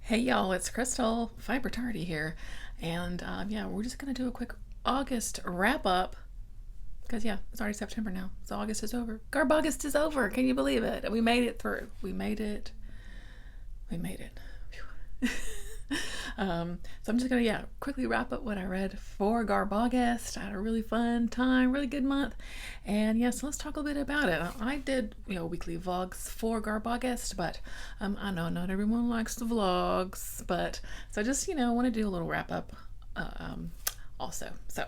Hey y'all, it's Crystal Fiber Tardy here, and yeah, we're just gonna do a quick August wrap up because yeah, it's already September now, so August is over. Garbaugust is over. Can you believe it? We made it through. We made it. We made it. Phew. So I'm just gonna quickly wrap up what I read for Garbaugust. I had a really fun time, really good month, and yes, let's talk a little bit about it. I did weekly vlogs for Garbaugust, but I know not everyone likes the vlogs, but so I just want to do a little wrap up also. So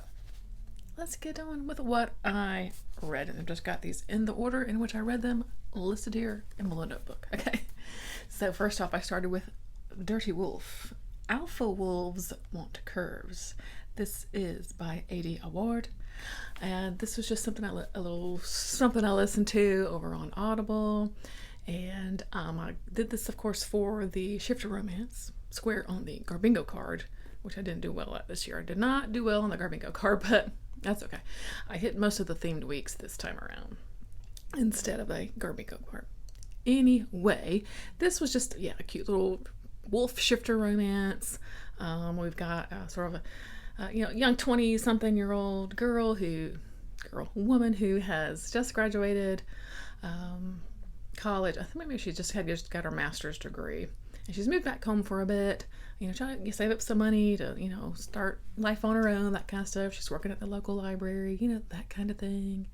let's get on with what I read, and I've just got these in the order in which I read them listed here in my little notebook. Okay, so first off, I started with Dirty Wolf. Alpha Wolves Want Curves. This is by A.D. Award, and this was just something a little something I listened to over on Audible, and I did this, of course, for the Shifter Romance square on the Garbingo card, which I didn't do well at this year. I did not do well on the Garbingo card, but that's okay. I hit most of the themed weeks this time around instead of a Garbingo card. Anyway, this was just a cute little wolf shifter romance. We've got sort of a young 20-something-year-old woman who has just graduated college. I think maybe she just got her master's degree, and she's moved back home for a bit. Trying to save up some money to start life on her own, that kind of stuff. She's working at the local library, that kind of thing.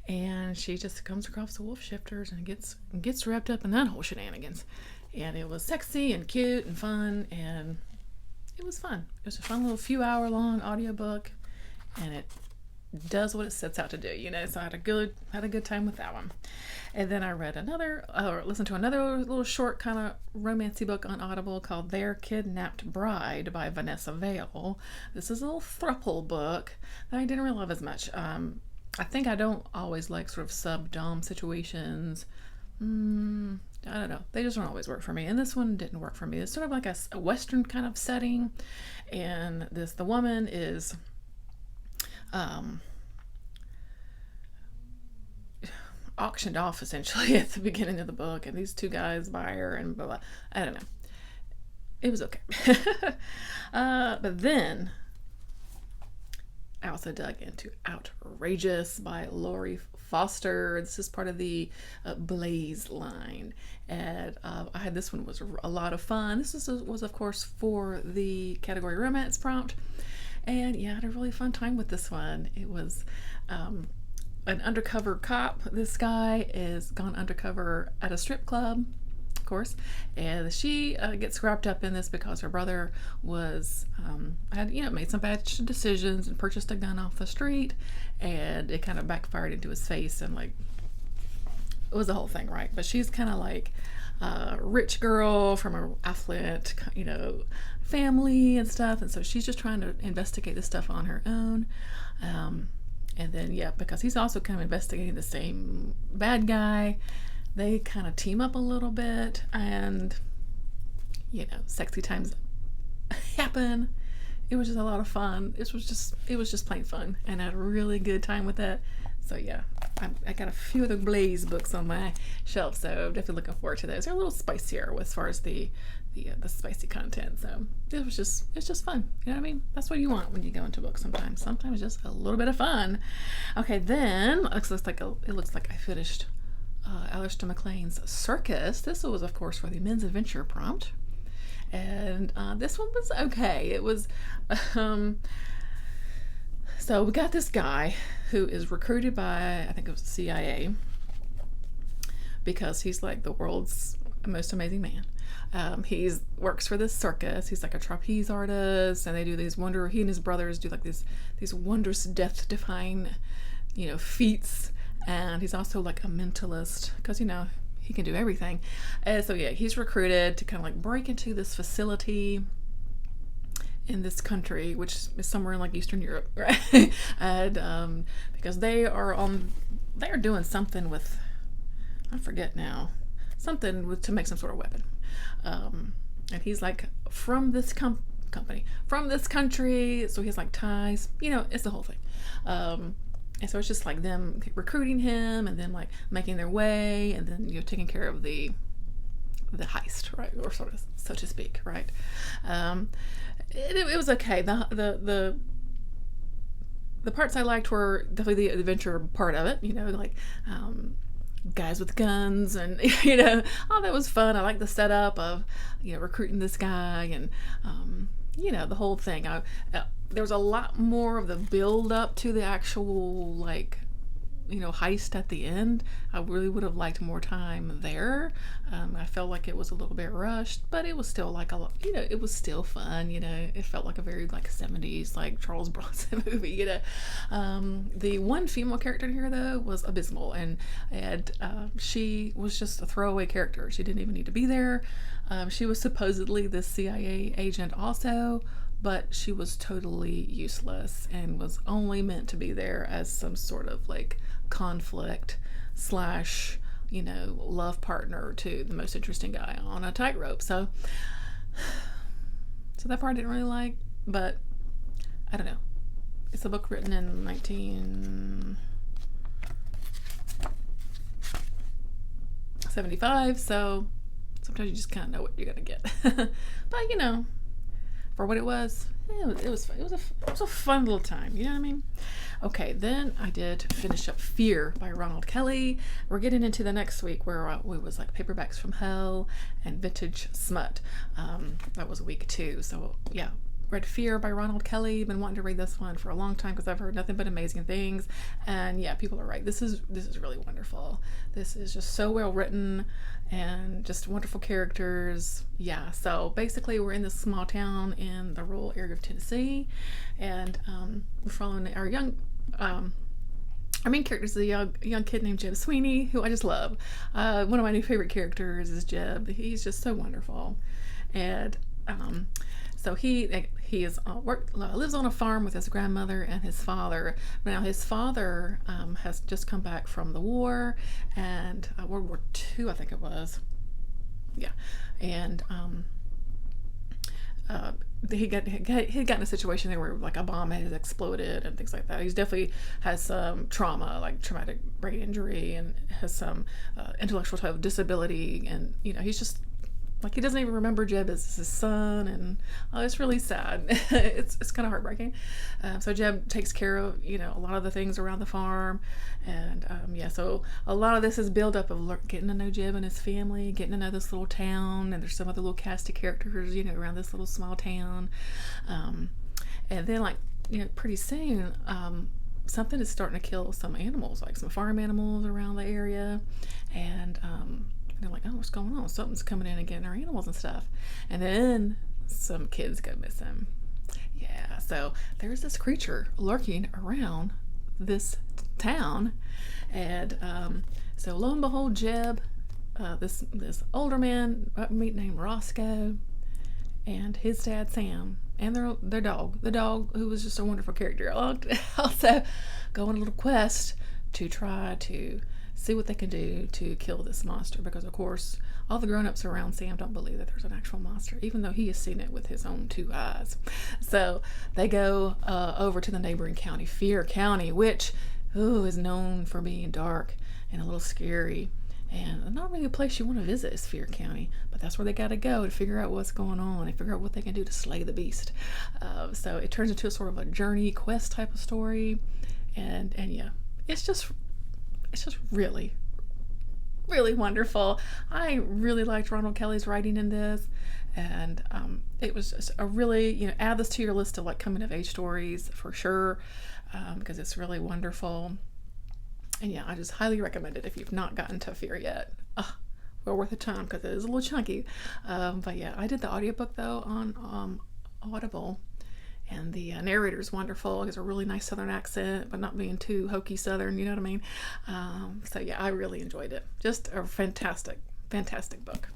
And she just comes across the wolf shifters and gets wrapped up in that whole shenanigans. And it was sexy and cute and fun, and it was fun. It was a fun little few-hour long audiobook, and it does what it sets out to do, So I had a good time with that one. And then I listened to another little short kind of romancy book on Audible called Their Kidnapped Bride by Vanessa Vale. This is a little throuple book that I didn't really love as much. I think I don't always like sort of sub-dom situations. I don't know. They just don't always work for me. And this one didn't work for me. It's sort of like a Western kind of setting. And the woman is auctioned off essentially at the beginning of the book. And these two guys buy her and blah, blah. I don't know. It was okay. But then I also dug into Outrageous by Lori Foster. This is part of the Blaze line, and I had this one was a lot of fun. This was of course for the category romance prompt, and I had a really fun time with this one. It was an undercover cop. This guy is gone undercover at a strip club, of course, and she gets wrapped up in this because her brother had made some bad decisions and purchased a gun off the street, and it kind of backfired into his face, and it was the whole thing, right? But she's kind of like a rich girl from a affluent family and stuff, and so she's just trying to investigate this stuff on her own. And then because he's also kind of investigating the same bad guy, they kind of team up a little bit, and sexy times happen. It was just a lot of fun. It was just plain fun, and I had a really good time with it. So I got a few of the Blaze books on my shelf, so definitely looking forward to those. They're a little spicier as far as the spicy content, so it's just fun. You know what I mean? That's what you want when you go into books sometimes. Sometimes just a little bit of looks Okay, then it looks like I finished Alistair MacLean's Circus. This was, of course, for the Men's Adventure prompt, and this one was okay. It was so we got this guy who is recruited by, I think it was the CIA, because he's like the world's most amazing man. He works for this circus. He's like a trapeze artist, and they do these he and his brothers do like these wondrous death-defying feats. And he's also like a mentalist because he can do everything. And so he's recruited to kind of like break into this facility in this country, which is somewhere in like Eastern Europe, right? And because they are doing something with, I forget now, to make some sort of weapon. And he's like from this company, from this country, so he has like ties. It's the whole thing. And so it's just like them recruiting him, and then like making their way, and then taking care of the the heist, right, or sort of, so to speak, right. It was okay. The parts I liked were definitely the adventure part of it. Like guys with guns, and all that was fun. I like the setup of recruiting this guy, and the whole thing. There was a lot more of the build up to the actual like heist at the end. I really would have liked more time there. I felt like it was a little bit rushed, but it was still like it was still fun. It felt like a very like 70s like Charles Bronson movie. The one female character here though was abysmal, and she was just a throwaway character. She didn't even need to be there. She was supposedly the CIA agent also, but she was totally useless and was only meant to be there as some sort of like conflict slash love partner to the most interesting guy on a tightrope. So that part I didn't really like, but I don't know. It's a book written in 1975, so sometimes you just kind of know what you're gonna get. But for what it was fun. It was a fun little time. You know what I mean? Okay, then I did finish up Fear by Ronald Kelly. We're getting into the next week where it was like Paperbacks from Hell and Vintage Smut. That was week 2. So yeah, read Fear by Ronald Kelly. Been wanting to read this one for a long time because I've heard nothing but amazing things. And yeah, people are right. This is really wonderful. This is just so well written and just wonderful characters. Yeah, so basically we're in this small town in the rural area of Tennessee, and we're following our main character is a young kid named Jeb Sweeney, who I just love. One of my new favorite characters is Jeb. He's just so wonderful. And so he lives on a farm with his grandmother and his father. Now his father has just come back from the war, and World War II, I think it was. Yeah, and he got in a situation there where like a bomb had exploded and things like that. He's definitely has some trauma, like traumatic brain injury, and has some intellectual type of disability, and he's just like, he doesn't even remember Jeb as his son, and it's really sad. It's kind of heartbreaking. So Jeb takes care of a lot of the things around the farm, and so a lot of this is build up of getting to know Jeb and his family, getting to know this little town, and there's some other little cast of characters around this little small town, and then pretty soon something is starting to kill some animals, like some farm animals around the area, and they're like, oh, what's going on? Something's coming in and getting our animals and stuff. And then some kids go missing. Yeah, so there's this creature lurking around this town. And so lo and behold, Jeb, this older man named Roscoe, and his dad Sam, and their dog, the dog who was just a wonderful character, also go on a little quest to try to see what they can do to kill this monster, because of course all the grown-ups around Sam don't believe that there's an actual monster, even though he has seen it with his own 2 eyes. So they go over to the neighboring county, Fear County, which is known for being dark and a little scary, and not really a place you want to visit is Fear County, but that's where they got to go to figure out what's going on and figure out what they can do to slay the beast. So it turns into a sort of a journey quest type of story, and yeah, it's just really, really wonderful. I really liked Ronald Kelly's writing in this, and it was just a really, add this to your list of like coming of age stories for sure, because it's really wonderful. And yeah, I just highly recommend it if you've not gotten to Fear yet. Well worth the time because it is a little chunky. But yeah, I did the audiobook though on Audible. And the narrator is wonderful. He has a really nice Southern accent, but not being too hokey Southern, you know what I mean? So yeah, I really enjoyed it. Just a fantastic, fantastic book.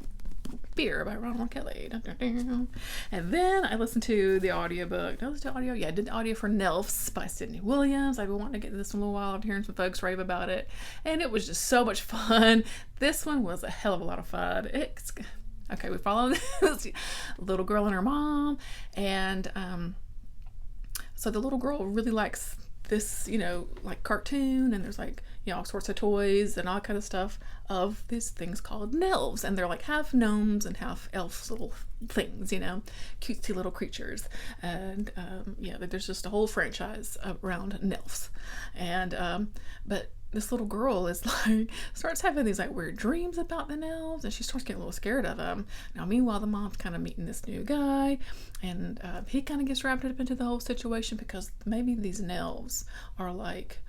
Fear by Ronald Kelly. And then I listened to the audiobook. Did I listen to audio? Yeah, I did the audio for Nels by Sydney Williams. I've been wanting to get to this one a little while. I'm hearing some folks rave about it. And it was just so much fun. This one was a hell of a lot of fun. Okay, we follow this little girl and her mom. And so the little girl really likes this, like cartoon, and there's like, all sorts of toys and all kind of stuff of these things called Nels, and they're like half gnomes and half elf little things, cutesy little creatures. And there's just a whole franchise around Nels. And but this little girl is like starts having these like weird dreams about the Nels, and she starts getting a little scared of them. Now, meanwhile, the mom's kind of meeting this new guy, and he kind of gets wrapped up into the whole situation because maybe these Nels are like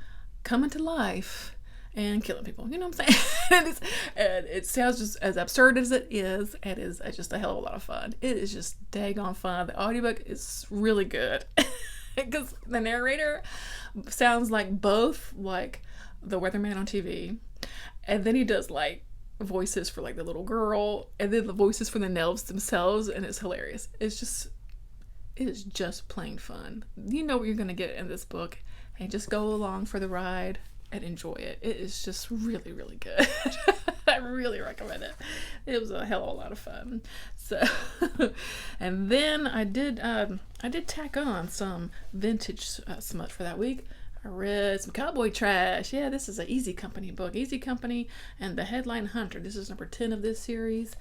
coming to life and killing people. You know what I'm saying? and it sounds just as absurd as it is. It is just a hell of a lot of fun. It is just daggone fun. The audiobook is really good because the narrator sounds like both like the weatherman on TV, and then he does like voices for like the little girl, and then the voices for the Nels themselves, and it's hilarious. It is just plain fun. You know what you're gonna get in this book, and just go along for the ride and enjoy it. It is just really, really good. I really recommend it. It was a hell of a lot of fun. So, and then I did tack on some vintage smut for that week. I read some Cowboy Trash. Yeah, this is an Easy Company book. Easy Company and The Headline Hunter. This is number 10 of this series.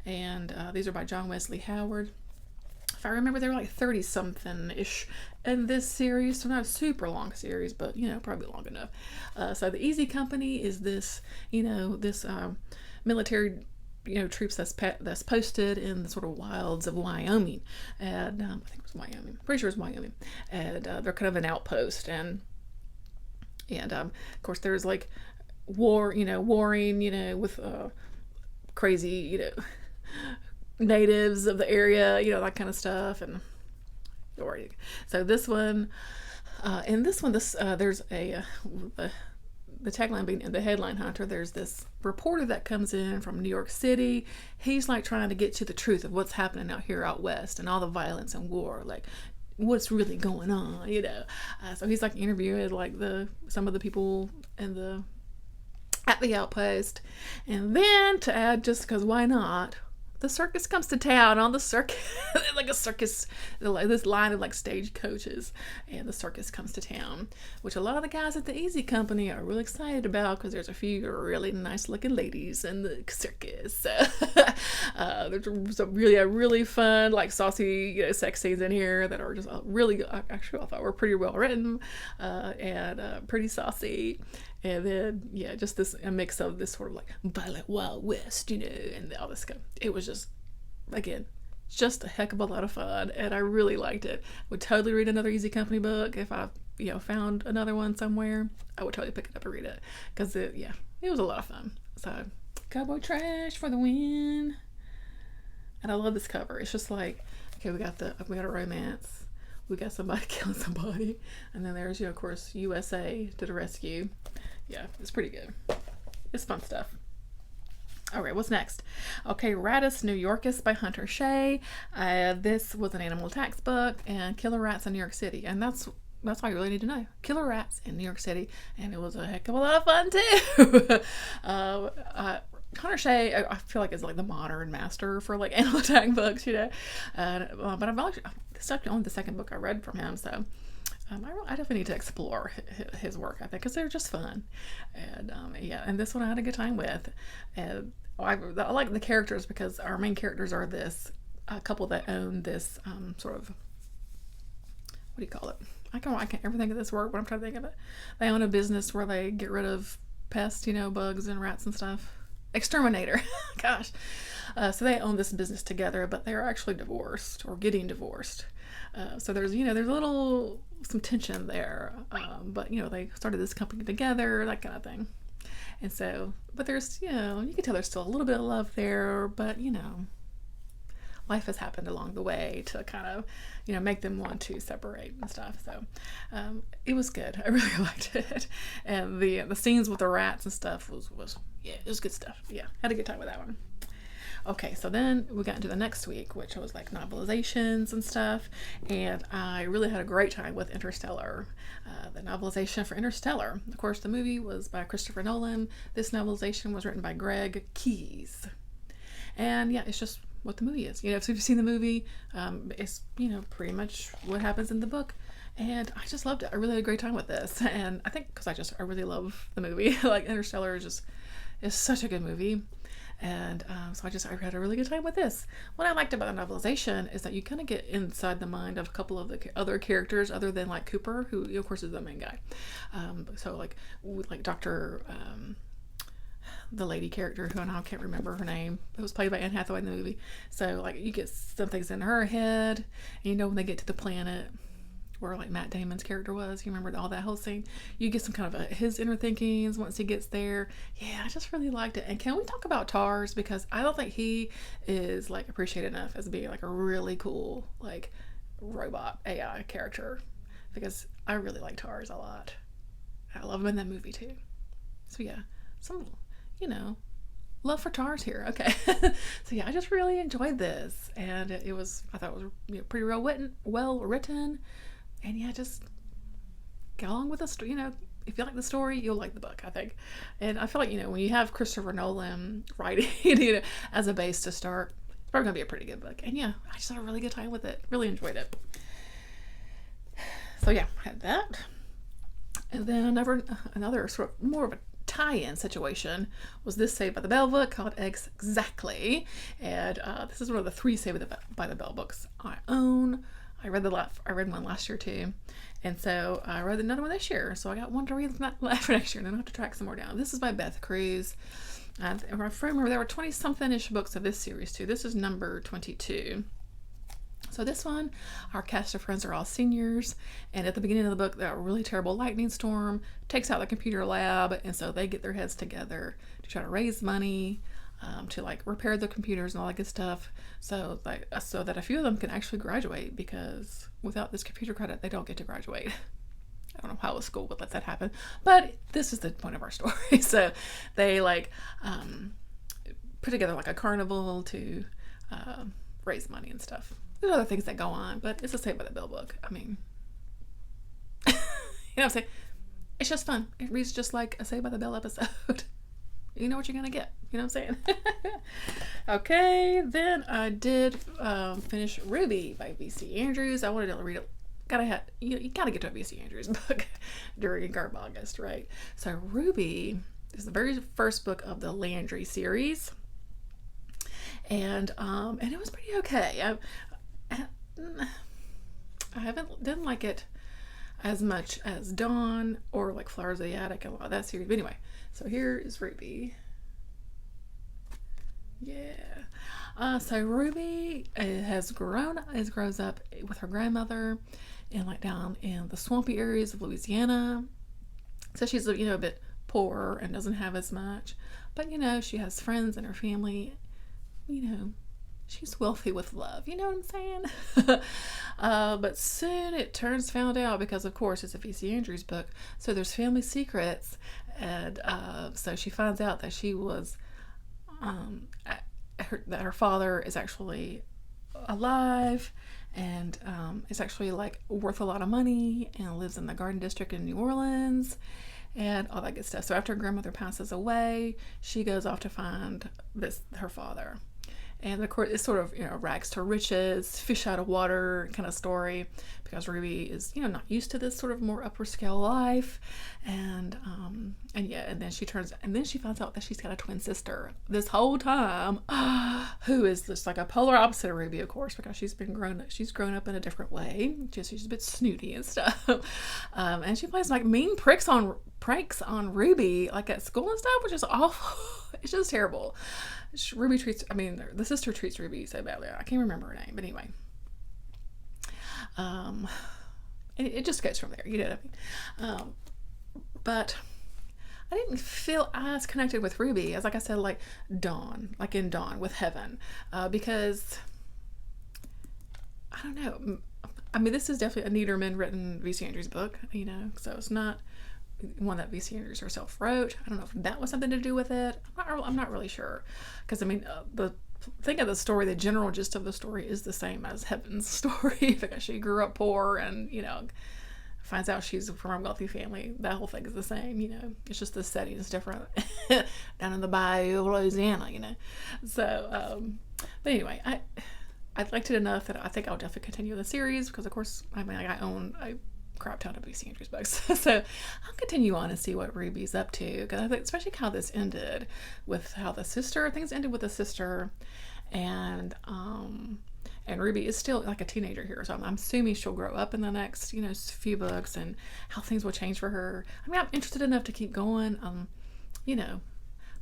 And these are by John Wesley Howard. If I remember, they were like 30-something-ish in this series. So not a super long series, but, probably long enough. So The Easy Company is this, this military troops that's posted in the sort of wilds of Wyoming. And I think it was Wyoming. Pretty sure it was Wyoming. And they're kind of an outpost. And of course, there's like warring, with crazy, natives of the area, that kind of stuff. And so this one, there's the tagline being The Headline Hunter. There's this reporter that comes in from New York City. He's like trying to get to the truth of what's happening out west and all the violence and war, like what's really going on, so he's like interviewing like some of the people at the outpost, and then to add, just because why not, the circus comes to town on the circus. Like a circus, this line of like stage coaches, and the circus comes to town, which a lot of the guys at the Easy Company are really excited about because there's a few really nice looking ladies in the circus. So, there's some really fun, like saucy, sex scenes in here that are just really, actually I thought were pretty well written, and pretty saucy. And then, just a mix of this sort of like violent Wild West, and all this stuff. It was just, again, just a heck of a lot of fun, and I really liked it. Would totally read another Easy Company book if I, found another one somewhere. I would totally pick it up and read it because it was a lot of fun. So, Cowboy Trash for the win. And I love this cover. It's just like, okay, we got a romance. We got somebody killing somebody, and then there's, of course, USA to the rescue. Yeah, it's pretty good. It's fun stuff. All right, what's next? Okay, Radice New York by Hunter Shea. This was an animal attacks book, and killer rats in New York City, and that's all you really need to know. Killer rats in New York City, and it was a heck of a lot of fun too. Hunter Shea, I feel like, is like the modern master for like animal attack books, but I've only the second book I read from him, so I definitely need to explore his work, I think, because they're just fun. And and this one I had a good time with. And I like the characters because our main characters are this couple that own this sort of, what do you call it? I can't ever think of this word, but I'm trying to think of it. They own a business where they get rid of pests, bugs and rats and stuff. Exterminator. Gosh. So they own this business together, but they're actually divorced or getting divorced. So there's some tension there. But they started this company together, that kind of thing. And so, but there's, you can tell there's still a little bit of love there, but life has happened along the way to kind of, make them want to separate and stuff. So, it was good. I really liked it. And the scenes with the rats and stuff was it was good stuff. Yeah, had a good time with that one. Okay, so then we got into the next week, which was like novelizations and stuff, and I really had a great time with Interstellar, the novelization for Interstellar. Of course, the movie was by Christopher Nolan. This novelization was written by Greg Keyes. And it's just what the movie is. You know, if you've seen the movie, it's, you know, pretty much what happens in the book. And I just loved it. I really had a great time with this. And I think because I really love the movie. Like Interstellar is such a good movie. And so I had a really good time with this. What I liked about the novelization is that you kind of get inside the mind of a couple of the other characters other than like Cooper, who of course is the main guy. So like Dr. The lady character, who I can't remember her name. It was played by Anne Hathaway in the movie. So like you get some things in her head, and you know when they get to the planet where like Matt Damon's character was, you remember all that whole scene? You get some kind of his inner thinkings once he gets there. Yeah, I just really liked it. And can we talk about Tars? Because I don't think he is like appreciated enough as being like a really cool like robot AI character. Because I really like Tars a lot. I love him in that movie too. So yeah, some, you know, love for Tars here. Okay. So yeah, I just really enjoyed this, and I thought it was, you know, pretty well written. And yeah, just go along with the story. You know, if you like the story, you'll like the book, I think. And I feel like, you know, when you have Christopher Nolan writing, you know, as a base to start, it's probably gonna be a pretty good book. And yeah, I just had a really good time with it. Really enjoyed it. So yeah, had that. And then another sort of more of a tie-in situation was this Saved by the Bell book called Exactly. And this is one of the 3 Saved by the Bell books I own. I read one last year too, and so I read another one this year. So I got one to read for next year, and then I have to track some more down. This is by Beth Cruz. And if I remember, there were 20-something-ish books of this series too. This is number 22. So this one, our cast of friends are all seniors, and at the beginning of the book, a really terrible lightning storm takes out the computer lab, and so they get their heads together to try to raise money to like repair the computers and all that good stuff, so that a few of them can actually graduate, because without this computer credit, they don't get to graduate. I don't know how a school would let that happen, but this is the point of our story. So they like put together like a carnival to raise money and stuff. There's other things that go on, but it's a Saved by the Bell book. I mean, you know what I'm saying? It's just fun. It reads just like a Saved by the Bell episode. You know what you're gonna get. You know what I'm saying? Okay, then I did finish Ruby by V.C. Andrews. I wanted to read it. You gotta get to a V.C. Andrews book during Garbaugust, right? So Ruby is the very first book of the Landry series, and it was pretty okay. I didn't like it as much as Dawn or like Flowers of the Attic and a lot of that series. But anyway, so here is Ruby. Yeah. So Ruby grows up with her grandmother and like down in the swampy areas of Louisiana. So she's, you know, a bit poorer and doesn't have as much, but you know, she has friends in her family. You know, she's wealthy with love. You know what I'm saying? But soon it found out, because of course it's a V.C. Andrews book, so there's family secrets, and so she finds out that she was that her father is actually alive, and is actually like worth a lot of money, and lives in the Garden District in New Orleans, and all that good stuff. So after her grandmother passes away, she goes off to find her father. And of course, it's sort of, you know, rags to riches, fish out of water kind of story, because Ruby is, you know, not used to this sort of more upper scale life, and then she finds out that she's got a twin sister this whole time, who is just like a polar opposite of Ruby, of course, because she's grown up in a different way. She's a bit snooty and stuff, and she plays like mean pranks on Ruby, like at school and stuff, which is awful. It's just terrible. The sister treats Ruby so badly. I can't remember her name, but anyway. It just goes from there, you know what I mean? But I didn't feel as connected with Ruby as, like I said, like Dawn, like in Dawn with Heaven, because I don't know. I mean, this is definitely a Niederman written V.C. Andrews book, you know, so it's not one that V.C. Andrews herself wrote. I don't know if that was something to do with it. I'm not really sure, because I mean, the thing of the story, the general gist of the story is the same as Heaven's story, because she grew up poor and, you know, finds out she's from a wealthy family. That whole thing is the same, you know. It's just the setting is different down in the bayou of Louisiana, you know. So, but anyway, I liked it enough that I think I'll definitely continue the series because, of course, I mean, I own a crap ton of BC Andrews books. So I'll continue on and see what Ruby's up to, because I think especially how this ended with how things ended with the sister, and Ruby is still like a teenager here, so I'm assuming she'll grow up in the next, you know, few books, and how things will change for her. I mean, I'm interested enough to keep going, you know,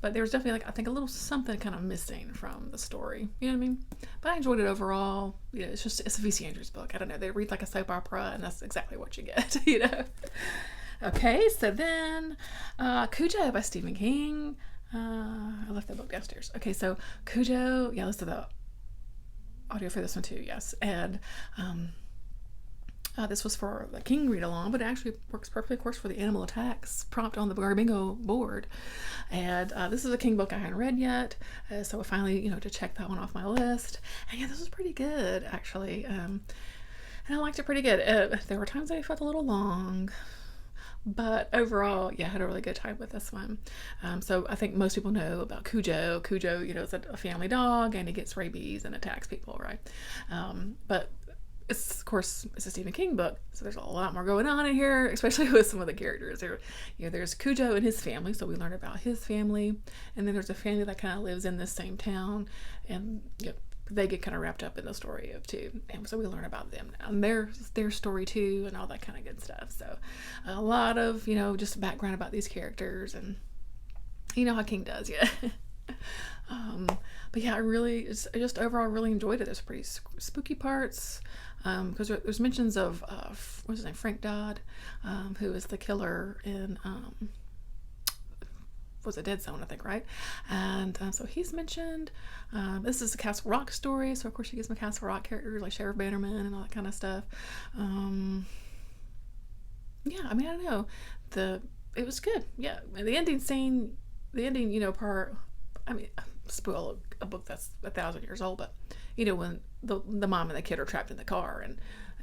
but there was definitely, like, I think a little something kind of missing from the story. You know what I mean? But I enjoyed it overall. You know, it's a V.C. Andrews book. I don't know. They read like a soap opera, and that's exactly what you get, you know? Okay, so then Cujo by Stephen King. I left that book downstairs. Okay, so Cujo, yeah, let's do the audio for this one too, yes. And this was for the King read along, but it actually works perfectly, of course, for the Animal Attacks prompt on the Garbingo board. And this is a King book I hadn't read yet, so I finally, you know, to check that one off my list. And yeah, this was pretty good, actually. And I liked it pretty good. There were times I felt a little long, but overall, yeah, I had a really good time with this one. So I think most people know about Cujo. Cujo, you know, is a family dog, and he gets rabies and attacks people, right? But it's, of course, it's a Stephen King book, so there's a lot more going on in here, especially with some of the characters. There, you know, there's Cujo and his family, so we learn about his family, and then there's a family that kind of lives in this same town, and you know, they get kind of wrapped up in the story of too, and so we learn about them and their story too, and all that kind of good stuff. So a lot of, you know, just background about these characters, and you know how King does, yeah. But yeah, I just overall really enjoyed it. There's pretty spooky parts, because there's mentions of what's his name, Frank Dodd, who is the killer in was a Dead Zone, I think, right? And so he's mentioned. This is a Castle Rock story, so of course she gives me Castle Rock characters like Sheriff Bannerman and all that kind of stuff. Yeah, I mean, I don't know, it was good. Yeah, and the ending, you know, part. I mean, spoil a book that's 1,000 years old, but you know, when the mom and the kid are trapped in the car,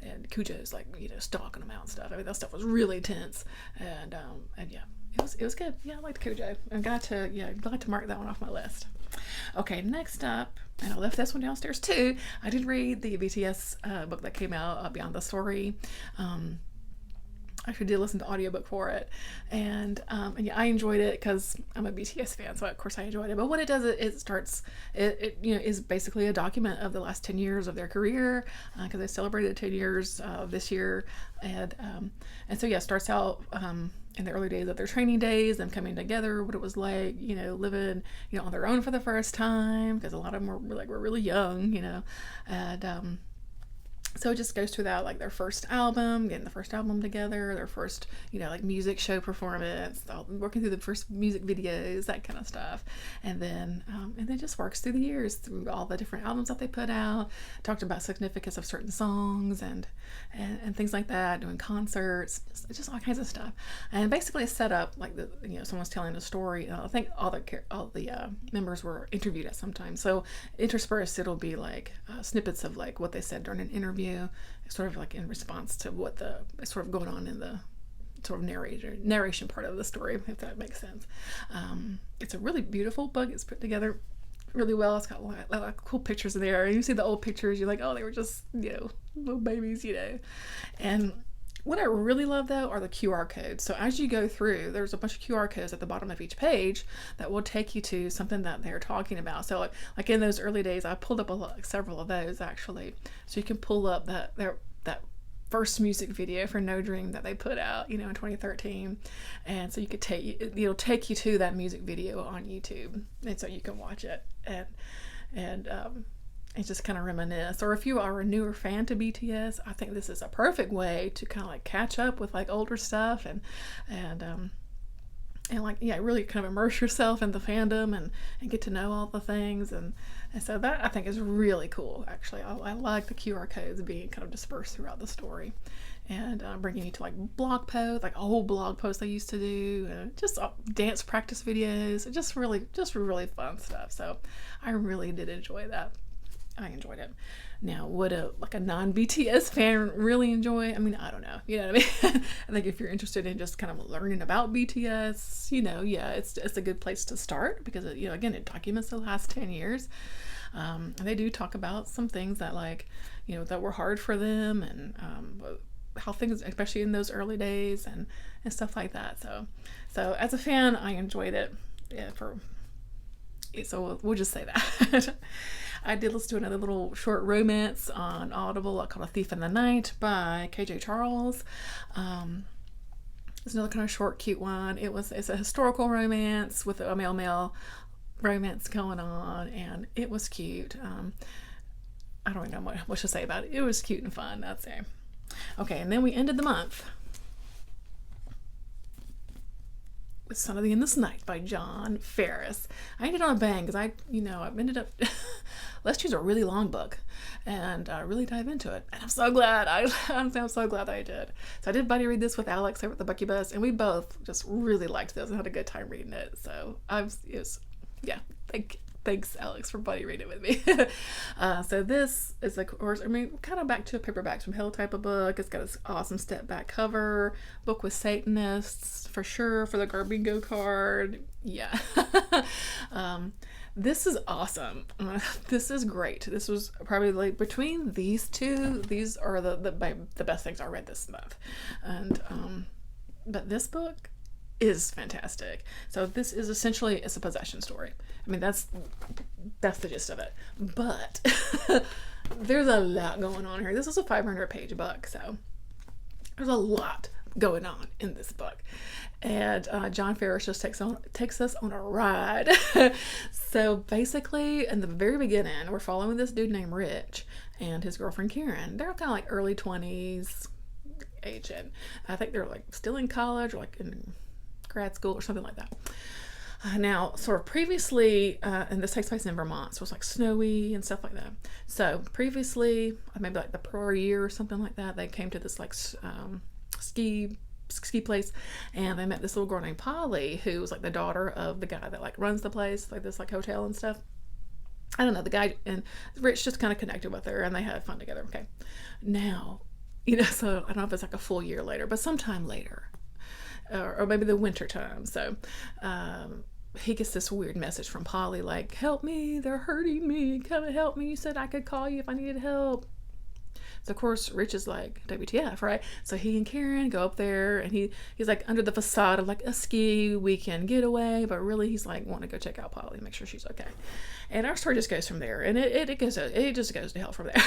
and Cujo's like, you know, stalking them out and stuff. I mean, that stuff was really tense, and yeah, it was good. Yeah, I liked Cujo. I'm glad to mark that one off my list. Okay, next up, and I left this one downstairs too. I did read the BTS book that came out, Beyond the Story. I actually did listen to audiobook for it, and yeah, I enjoyed it because I'm a BTS fan, so of course I enjoyed it. But what it does, it you know, is basically a document of the last 10 years of their career, because they celebrated 10 years this year, and so yeah, it starts out in the early days of their training days, them coming together, what it was like, you know, living, you know, on their own for the first time, because a lot of them were really young, you know, and so it just goes through that, like their first album, getting the first album together, their first, you know, like music show performance, working through the first music videos, that kind of stuff. And then just works through the years, through all the different albums that they put out, talked about significance of certain songs and things like that, doing concerts, just all kinds of stuff. And basically it's set up like someone's telling a story. I think all the members were interviewed at some time. So interspersed, it'll be like snippets of like what they said during an interview, sort of like in response to what is sort of going on in the sort of narration part of the story, if that makes sense. It's a really beautiful book. It's put together really well. It's got a lot of cool pictures in there. And you see the old pictures, you're like, oh, they were just, you know, little babies, you know. And what I really love, though, are the QR codes. So as you go through, there's a bunch of QR codes at the bottom of each page that will take you to something that they're talking about. So like in those early days, I pulled up several of those, actually. So you can pull up that first music video for No Dream that they put out, you know, in 2013. And so you could it'll take you to that music video on YouTube. And so you can watch it and just kind of reminisce. Or if you are a newer fan to BTS, I think this is a perfect way to kind of like catch up with like older stuff and like, yeah, really kind of immerse yourself in the fandom and get to know all the things. And so that I think is really cool, actually. I like the QR codes being kind of dispersed throughout the story, and bringing you to like blog posts, like old blog posts I used to do, and just dance practice videos, just really fun stuff. So I really did enjoy that. I enjoyed it. Now, would a non-BTS fan really enjoy it? I mean, I don't know. You know what I mean? I think if you're interested in just kind of learning about BTS, yeah, it's a good place to start because again, it documents the last 10 years. And they do talk about some things that that were hard for them, and how things, especially in those early days, and stuff like that. So as a fan, I enjoyed it. Yeah, so we'll just say that. I did listen to another little short romance on Audible called A Thief in the Night by KJ Charles. It's another kind of short, cute one. It's a historical romance with a male romance going on, and it was cute. I don't know what to say about it. It was cute and fun, I'd say. Okay, and then we ended the month with Son of the Endless Night by John Ferris. I ended on a bang because I ended up let's choose a really long book and really dive into it. And I'm so glad I'm so glad I did. So I did buddy read this with Alex over at the Buckybus, and we both just really liked this and had a good time reading it. So thanks Alex for buddy reading with me. So this is, of course, kind of back to a paperbacks from hell type of book. It's got this awesome step back cover, book with Satanists for sure, for the Garbaugust card. Yeah. This is awesome. This is great. This was probably between these two, these are the best things I read this month. And but this book is fantastic. So this is essentially, it's a possession story. I mean, that's the gist of it. But there's a lot going on here. This is a 500-page book, so there's a lot going on in this book. And John Ferris just takes us on a ride. So basically, in the very beginning, we're following this dude named Rich and his girlfriend Karen. They're kind of like early 20s age, and I think they're still in college or in grad school or something like that. Now, sort of previously, and this takes place in Vermont, so it's snowy and stuff like that. So previously, maybe the prior year or something like that, they came to this ski place, and they met this little girl named Polly, who was the daughter of the guy that runs the place, this hotel and stuff. I don't know, the guy, and Rich just kind of connected with her, and they had fun together. Okay, now, so I don't know if it's a full year later, but sometime later, or maybe the winter time. So he gets this weird message from Polly, help me, they're hurting me, come and help me, you said I could call you if I needed help. So of course Rich is WTF, right? So he and Karen go up there, and he's under the facade of a ski weekend getaway, but really he's wanting to go check out Polly and make sure she's okay. And our story just goes from there, and it just goes to hell from there.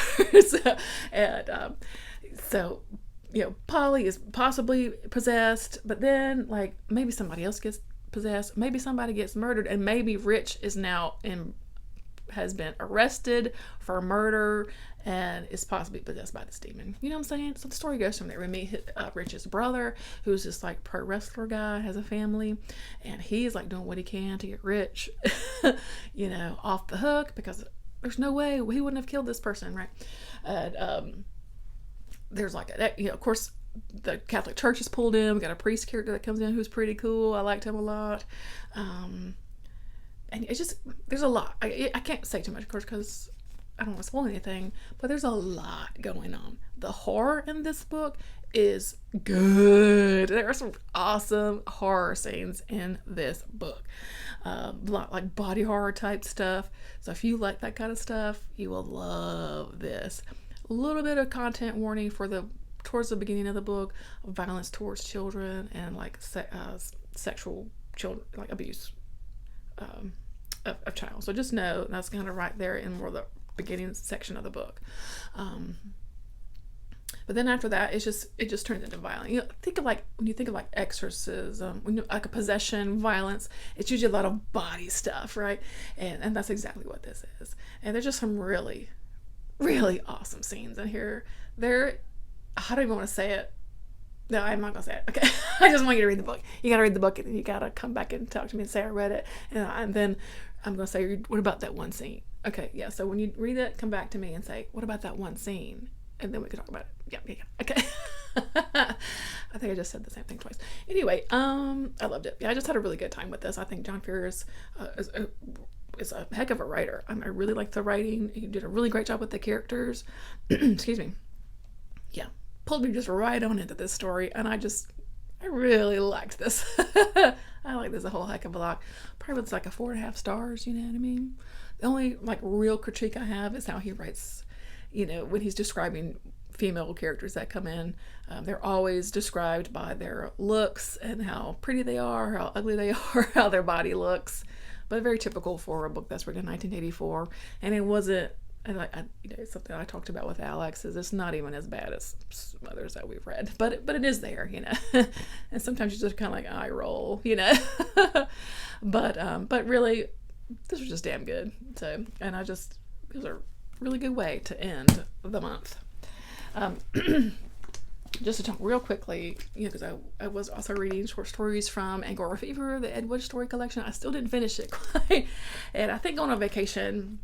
So Polly is possibly possessed, but then maybe somebody else gets possessed, maybe somebody gets murdered, and maybe Rich is now has been arrested for murder and is possibly possessed by this demon. You know what I'm saying? So the story goes from there. We meet Rich's brother, who's this pro wrestler guy, has a family, and he's doing what he can to get Rich off the hook, because there's no way he wouldn't have killed this person, right? And there's of course the Catholic Church is pulled in. We got a priest character that comes in who's pretty cool. I liked him a lot. And it's just, there's a lot. I can't say too much, of course, because I don't want to spoil anything, but there's a lot going on. The horror in this book is good. There are some awesome horror scenes in this book. Body horror type stuff. So if you like that kind of stuff, you will love this. A little bit of content warning towards the beginning of the book, violence towards children and sexual children, abuse of child. So just know that's kind of right there in more of the beginning section of the book. But then after that, it just turns into violence. Think of when you think of exorcism, a possession, violence, it's usually a lot of body stuff, right? And that's exactly what this is. And there's just some really, really awesome scenes in here. I don't even want to say it. No, I'm not going to say it. Okay. I just want you to read the book. You got to read the book, and you got to come back and talk to me and say I read it. And then I'm going to say, what about that one scene? Okay, yeah. So when you read it, come back to me and say, what about that one scene? And then we can talk about it. Yeah. Okay. I think I just said the same thing twice. Anyway, I loved it. Yeah, I just had a really good time with this. I think John Ferris is a heck of a writer. I really like the writing. He did a really great job with the characters. Excuse me. Yeah, pulled me just right on into this story, and I really liked this. I like this a whole heck of a lot. Probably it's like a 4.5 stars. You know what I mean? The only like real critique I have is how he writes. When he's describing female characters that come in, they're always described by their looks and how pretty they are, how ugly they are, how their body looks. But very typical for a book that's written in 1984, and it wasn't. And something I talked about with Alex is it's not even as bad as some others that we've read, but it is there, and sometimes you just kind of like eye roll, but really, this was just damn good. So, and it was a really good way to end the month. Just to talk real quickly, because I was also reading short stories from Angora Fever, the Ed Wood story collection. I still didn't finish it quite, and I think going on vacation,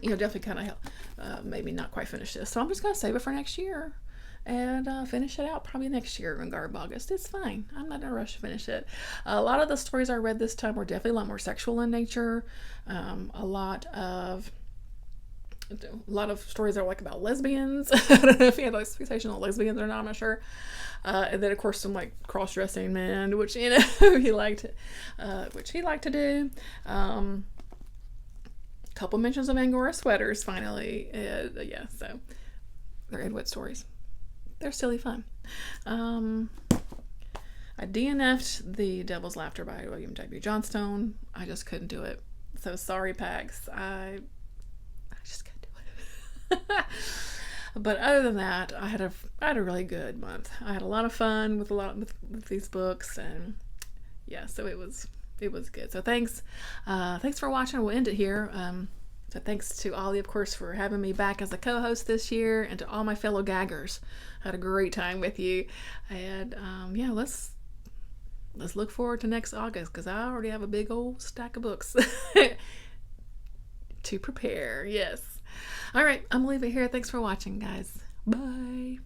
definitely kind of maybe not quite finish this. So I'm just going to save it for next year and finish it out probably next year in Garbaugust. It's fine. I'm not in a rush to finish it. A lot of the stories I read this time were definitely a lot more sexual in nature. A lot of stories that are like about lesbians. I don't know if he had like fixation on lesbians or not, I'm not sure. And then of course some like cross-dressing men, which he liked to do. Couple mentions of Angora sweaters finally. Yeah, so they're Ed Wood stories. They're silly fun. I DNF'd The Devil's Laughter by William W. Johnstone. I just couldn't do it. So sorry, Pax. I just couldn't do it. But other than that, I had a really good month. I had a lot of fun with these books, and yeah, so it was good. So thanks for watching. We'll end it here. So thanks to Ollie, of course, for having me back as a co-host this year, and to all my fellow gaggers. I had a great time with you, and yeah, let's look forward to next August, because I already have a big old stack of books to prepare. Yes. All right, I'm gonna leave it here. Thanks for watching, guys. Bye.